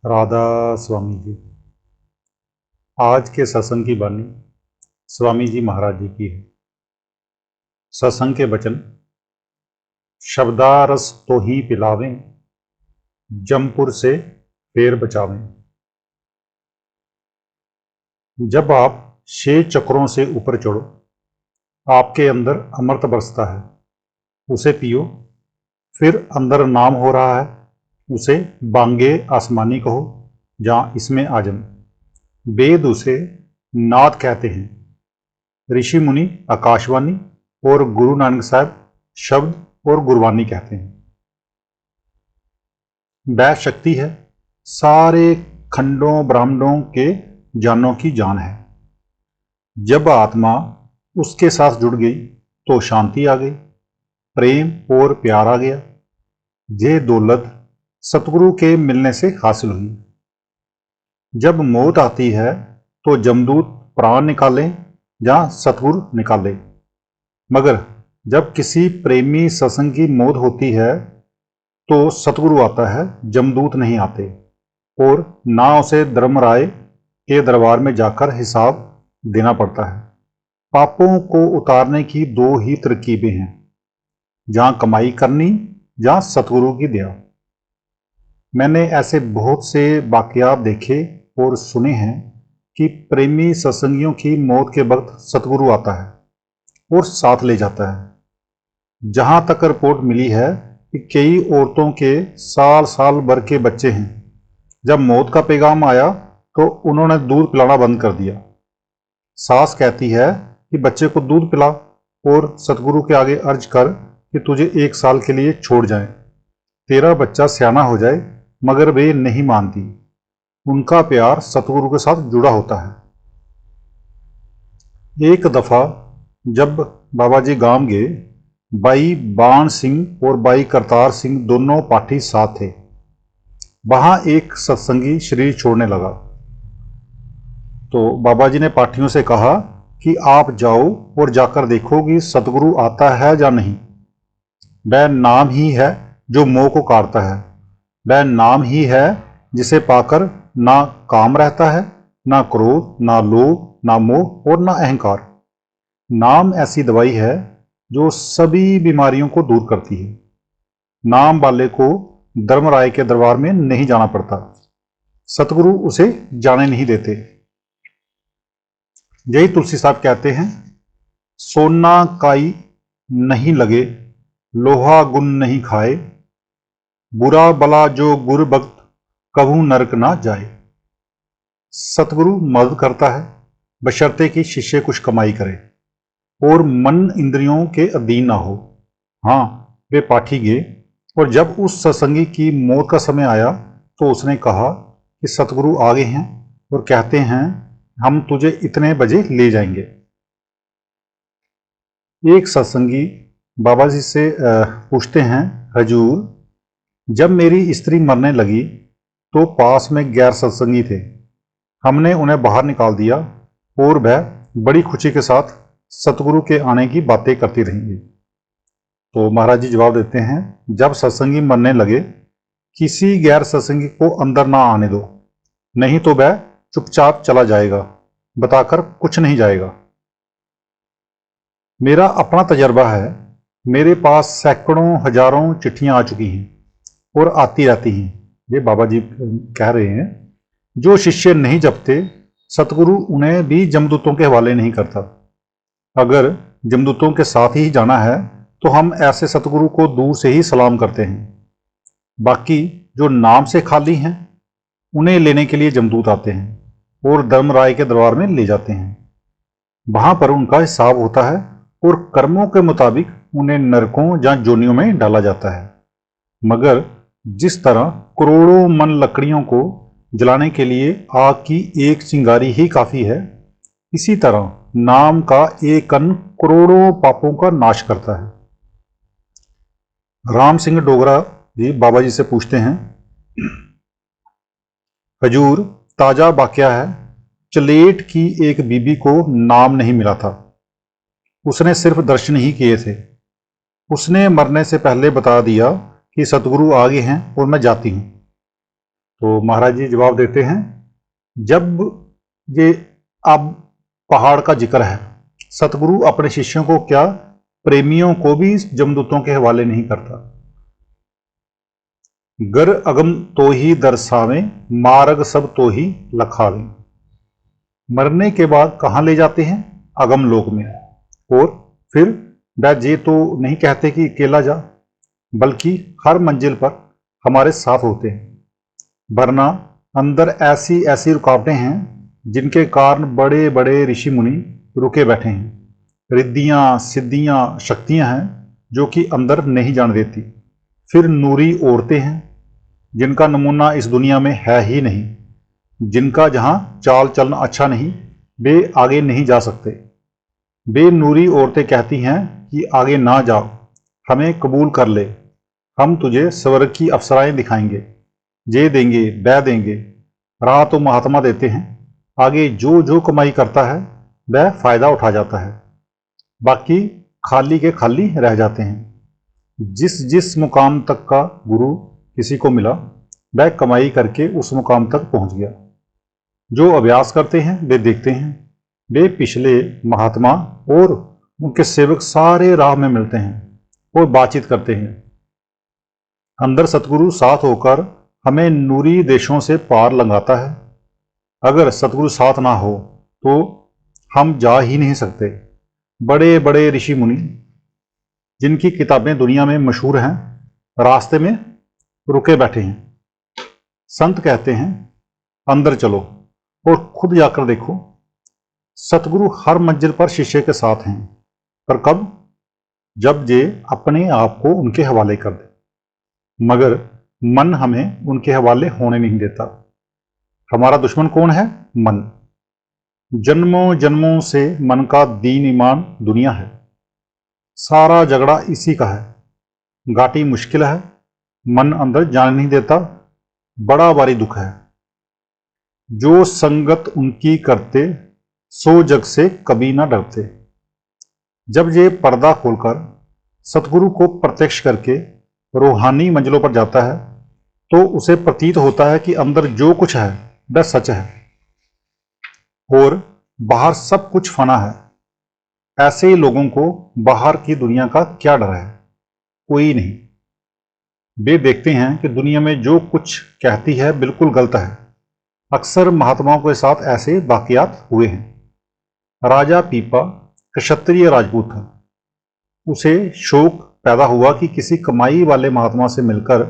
राधा स्वामी जी। आज के सत्संग की बानी स्वामी जी महाराज जी की है। सत्संग के वचन, शब्दारस तो ही पिलावें, जमपुर से फेर बचावें। जब आप 6 चक्रों से ऊपर चढ़ो, आपके अंदर अमृत बरसता है, उसे पियो। फिर अंदर नाम हो रहा है, उसे बांगे आसमानी कहो, जहाँ इसमें आजम। वेद उसे नाद कहते हैं, ऋषि मुनि आकाशवाणी और गुरु नानक साहब शब्द और गुरबानी कहते हैं। वह शक्ति है, सारे खंडों ब्रह्मांडों के जानों की जान है। जब आत्मा उसके साथ जुड़ गई तो शांति आ गई, प्रेम और प्यार आ गया। ये दौलत सतगुरु के मिलने से हासिल हुई। जब मौत आती है तो जमदूत प्राण निकाले या सतगुरु निकाले, मगर जब किसी प्रेमी सत्संग की मौत होती है तो सतगुरु आता है, जमदूत नहीं आते। और ना उसे धर्मराय के दरबार में जाकर हिसाब देना पड़ता है। पापों को उतारने की 2 ही तरकीबें हैं, जहां कमाई करनी, जहां सतगुरु की दया। मैंने ऐसे बहुत से वाकयात देखे और सुने हैं कि प्रेमी सत्संगियों की मौत के वक्त सतगुरु आता है और साथ ले जाता है। जहां तक रिपोर्ट मिली है कि कई औरतों के साल साल भर के बच्चे हैं, जब मौत का पैगाम आया तो उन्होंने दूध पिलाना बंद कर दिया। सास कहती है कि बच्चे को दूध पिला और सतगुरु के आगे अर्ज कर कि तुझे 1 साल के लिए छोड़ जाए, तेरा बच्चा सियाना हो जाए, मगर वे नहीं मानती। उनका प्यार सतगुरु के साथ जुड़ा होता है। एक दफा जब बाबा जी गांव गए, भाई बाण सिंह और भाई करतार सिंह दोनों पाठी साथ थे। वहां एक सत्संगी शरीर छोड़ने लगा तो बाबा जी ने पाठियों से कहा कि आप जाओ और जाकर देखो कि सतगुरु आता है या नहीं। वह नाम ही है जो मोह को काटता है। वह नाम ही है जिसे पाकर ना काम रहता है, ना क्रोध, ना लोभ, ना मोह और ना अहंकार। नाम ऐसी दवाई है जो सभी बीमारियों को दूर करती है। नाम वाले को धर्मराय के दरबार में नहीं जाना पड़ता, सतगुरु उसे जाने नहीं देते। यही तुलसी साहब कहते हैं, सोना काई नहीं लगे, लोहा गुण नहीं खाए, बुरा भला जो गुरु भक्त कभू नरक ना जाए। सतगुरु मदद करता है बशर्ते कि शिष्य कुछ कमाई करे और मन इंद्रियों के अधीन ना हो। हाँ, वे पाठी गए और जब उस सत्संगी की मौत का समय आया तो उसने कहा कि सतगुरु आ गए हैं और कहते हैं हम तुझे इतने बजे ले जाएंगे। एक सत्संगी बाबा जी से पूछते हैं, हजूर, जब मेरी स्त्री मरने लगी तो पास में गैर सत्संगी थे, हमने उन्हें बाहर निकाल दिया और वह बड़ी खुशी के साथ सतगुरु के आने की बातें करती रहेंगी। तो महाराज जी जवाब देते हैं, जब सत्संगी मरने लगे किसी गैर सत्संगी को अंदर ना आने दो, नहीं तो वह चुपचाप चला जाएगा, बताकर कुछ नहीं जाएगा। मेरा अपना तजर्बा है, मेरे पास सैकड़ों हजारों चिट्ठियां आ चुकी हैं और आती रहती हैं। ये बाबा जी कह रहे हैं, जो शिष्य नहीं जपते सतगुरु उन्हें भी जमदूतों के हवाले नहीं करता। अगर जमदूतों के साथ ही जाना है तो हम ऐसे सतगुरु को दूर से ही सलाम करते हैं। बाकी जो नाम से खाली हैं उन्हें लेने के लिए जमदूत आते हैं और धर्मराय के दरबार में ले जाते हैं। वहां पर उनका हिसाब होता है और कर्मों के मुताबिक उन्हें नरकों या जोनियों में डाला जाता है। मगर जिस तरह करोड़ों मन लकड़ियों को जलाने के लिए आग की एक चिंगारी ही काफी है, इसी तरह नाम का एक कण करोड़ों पापों का नाश करता है। राम सिंह डोगरा जी बाबा जी से पूछते हैं, हजूर, ताजा वाकया है, चलेट की एक बीबी को नाम नहीं मिला था, उसने सिर्फ दर्शन ही किए थे। उसने मरने से पहले बता दिया कि सतगुरु आ गए हैं और मैं जाती हूं। तो महाराज जी जवाब देते हैं, जब ये अब पहाड़ का जिक्र है, सतगुरु अपने शिष्यों को क्या, प्रेमियों को भी जमदूतों के हवाले नहीं करता। गर अगम तो ही दर्शावे, मार्ग सब तो ही लखावे। मरने के बाद कहाँ ले जाते हैं? अगम लोक में। और फिर वह ये तो नहीं कहते कि अकेला जा, बल्कि हर मंजिल पर हमारे साथ होते हैं। वरना अंदर ऐसी ऐसी रुकावटें हैं जिनके कारण बड़े बड़े ऋषि मुनि रुके बैठे हैं। रिद्धियाँ सिद्धियाँ शक्तियाँ हैं जो कि अंदर नहीं जाने देती। फिर नूरी औरतें हैं जिनका नमूना इस दुनिया में है ही नहीं, जिनका जहाँ चाल चलन अच्छा नहीं, वे आगे नहीं जा सकते। वे नूरी औरतें कहती हैं कि आगे ना जाओ, हमें कबूल कर ले, हम तुझे स्वर्ग की अप्सराएं दिखाएंगे, ये देंगे वह देंगे। राह तो महात्मा देते हैं, आगे जो जो कमाई करता है वह फायदा उठा जाता है, बाकी खाली के खाली रह जाते हैं। जिस जिस मुकाम तक का गुरु किसी को मिला, वह कमाई करके उस मुकाम तक पहुंच गया। जो अभ्यास करते हैं वे देखते हैं, वे पिछले महात्मा और उनके सेवक सारे राह में मिलते हैं और बातचीत करते हैं। अंदर सतगुरु साथ होकर हमें नूरी देशों से पार लंघाता है। अगर सतगुरु साथ ना हो तो हम जा ही नहीं सकते। बड़े बड़े ऋषि मुनि जिनकी किताबें दुनिया में मशहूर हैं, रास्ते में रुके बैठे हैं। संत कहते हैं, अंदर चलो और खुद जाकर देखो। सतगुरु हर मंजिल पर शिष्य के साथ हैं, पर कब? जब ये अपने आप को उनके हवाले कर दे। मगर मन हमें उनके हवाले होने नहीं देता। हमारा दुश्मन कौन है? मन। जन्मों जन्मों से मन का दीन ईमान दुनिया है। सारा झगड़ा इसी का है। घाटी मुश्किल है, मन अंदर जाने नहीं देता, बड़ा भारी दुख है। जो संगत उनकी करते, सो जग से कभी ना डरते। जब ये पर्दा खोलकर सतगुरु को प्रत्यक्ष करके रूहानी मंजिलों पर जाता है, तो उसे प्रतीत होता है कि अंदर जो कुछ है वह सच है और बाहर सब कुछ फना है। ऐसे ही लोगों को बाहर की दुनिया का क्या डर है? कोई नहीं। वे देखते हैं कि दुनिया में जो कुछ कहती है बिल्कुल गलत है। अक्सर महात्माओं के साथ ऐसे वाकयात हुए हैं। राजा पीपा क्षत्रिय राजपूत था। उसे शौक पैदा हुआ कि किसी कमाई वाले महात्मा से मिलकर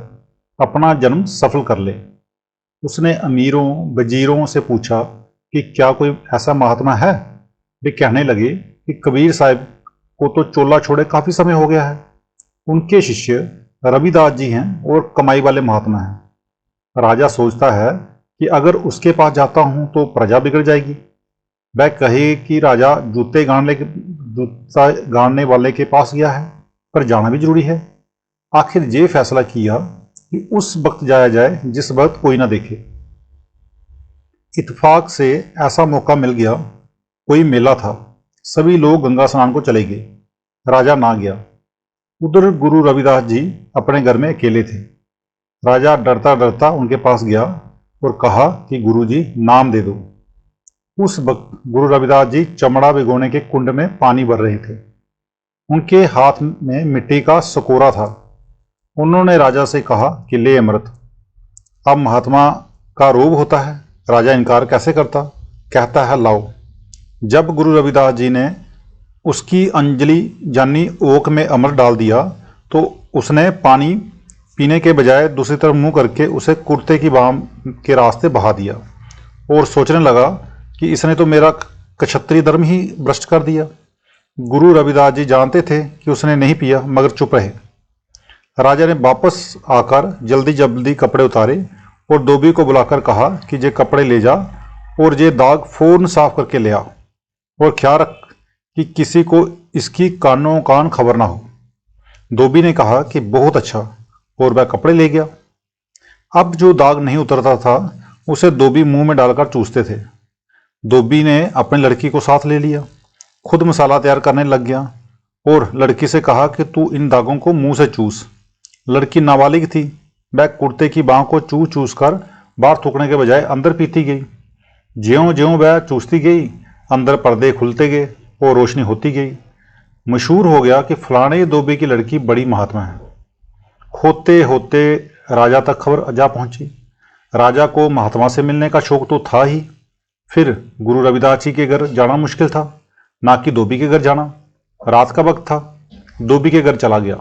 अपना जन्म सफल कर ले। उसने अमीरों वजीरों से पूछा कि क्या कोई ऐसा महात्मा है। वे कहने लगे कि कबीर साहब को तो चोला छोड़े काफी समय हो गया है। उनके शिष्य रविदास जी हैं और कमाई वाले महात्मा हैं। राजा सोचता है कि अगर उसके पास जाता हूं तो प्रजा बिगड़ जाएगी। वह कहे कि राजा जूता गाड़ने वाले के पास गया है, पर जाना भी जरूरी है। आखिर ये फैसला किया कि उस वक्त जाया जाए जिस वक्त कोई ना देखे। इत्तेफाक से ऐसा मौका मिल गया, कोई मेला था, सभी लोग गंगा स्नान को चले गए। राजा ना गया। उधर गुरु रविदास जी अपने घर में अकेले थे। राजा डरता डरता उनके पास गया और कहा कि गुरु जी नाम दे दो। उस वक्त गुरु रविदास जी चमड़ा भिगोने के कुंड में पानी भर रहे थे। उनके हाथ में मिट्टी का सकोरा था। उन्होंने राजा से कहा कि ले अमृत। अब महात्मा का रोग होता है, राजा इनकार कैसे करता? कहता है लाओ। जब गुरु रविदास जी ने उसकी अंजलि यानी ओक में अमृत डाल दिया तो उसने पानी पीने के बजाय दूसरी तरफ मुंह करके उसे कुर्ते की बाम के रास्ते बहा दिया और सोचने लगा कि इसने तो मेरा क्षत्रिय धर्म ही भ्रष्ट कर दिया। गुरु रविदास जी जानते थे कि उसने नहीं पिया, मगर चुप रहे। राजा ने वापस आकर जल्दी जल्दी कपड़े उतारे और धोबी को बुलाकर कहा कि ये कपड़े ले जा और ये दाग फौरन साफ करके ले आ, और ख्याल रख कि किसी को इसकी कानों कान खबर ना हो। धोबी ने कहा कि बहुत अच्छा, और वह कपड़े ले गया। अब जो दाग नहीं उतरता था उसे धोबी मुंह में डालकर चूसते थे। धोबी ने अपनी लड़की को साथ ले लिया, खुद मसाला तैयार करने लग गया और लड़की से कहा कि तू इन दागों को मुंह से चूस। लड़की नाबालिग थी, वह कुर्ते की बाह को चूस चूस कर बाहर थूकने के बजाय अंदर पीती गई। ज्यों ज्यों वह चूसती गई, अंदर पर्दे खुलते गए और रोशनी होती गई। मशहूर हो गया कि फलाने धोबी की लड़की बड़ी महात्मा है। होते होते राजा तक खबर जा पहुंची। राजा को महात्मा से मिलने का शौक तो था ही, फिर गुरु रविदास जी के घर जाना मुश्किल था, ना कि धोबी के घर जाना। रात का वक्त था, धोबी के घर चला गया।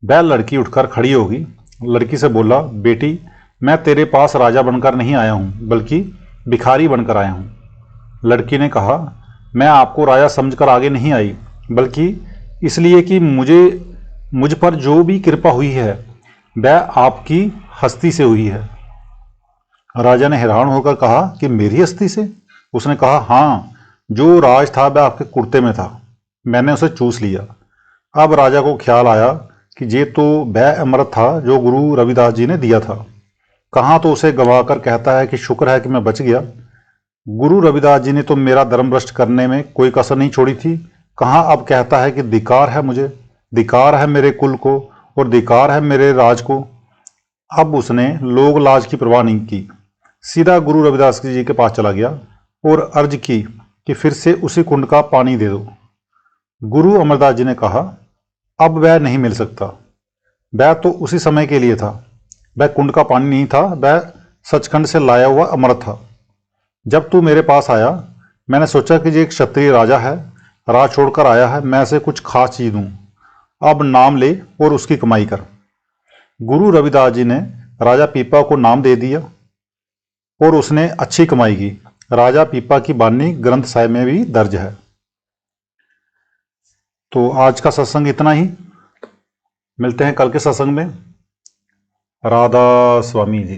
वह लड़की उठकर खड़ी होगी, लड़की से बोला, बेटी, मैं तेरे पास राजा बनकर नहीं आया हूं, बल्कि भिखारी बनकर आया हूं। लड़की ने कहा, मैं आपको राजा समझकर आगे नहीं आई, बल्कि इसलिए कि मुझ पर जो भी कृपा हुई है वह आपकी हस्ती से हुई है। राजा ने हैरान होकर कहा कि मेरी हस्ती से? उसने कहा, हाँ, जो राज था वह आपके कुर्ते में था, मैंने उसे चूस लिया। अब राजा को ख्याल आया कि ये तो वह अमृत था जो गुरु रविदास जी ने दिया था। कहाँ तो उसे गंवाकर कहता है कि शुक्र है कि मैं बच गया। गुरु रविदास जी ने तो मेरा धर्म भ्रष्ट करने में कोई कसर नहीं छोड़ी थी, कहाँ अब कहता है कि धिक्कार है मुझे, धिक्कार है मेरे कुल को और धिक्कार है मेरे राज को। अब उसने लोग लाज की परवाह नहीं की, सीधा गुरु रविदास जी के पास चला गया और अर्ज की कि फिर से उसी कुंड का पानी दे दो। गुरु अमरदास जी ने कहा, अब वह नहीं मिल सकता, वह तो उसी समय के लिए था, वह कुंड का पानी नहीं था, वह सचखंड से लाया हुआ अमृत था। जब तू मेरे पास आया, मैंने सोचा कि ये एक क्षत्रिय राजा है, राज छोड़कर आया है, मैं इसे कुछ खास चीज दूं। अब नाम ले और उसकी कमाई कर। गुरु रविदास जी ने राजा पीपा को नाम दे दिया और उसने अच्छी कमाई की। राजा पीपा की बानी ग्रंथ साहिब में भी दर्ज है। तो आज का सत्संग इतना ही, मिलते हैं कल के सत्संग में। राधा स्वामी जी।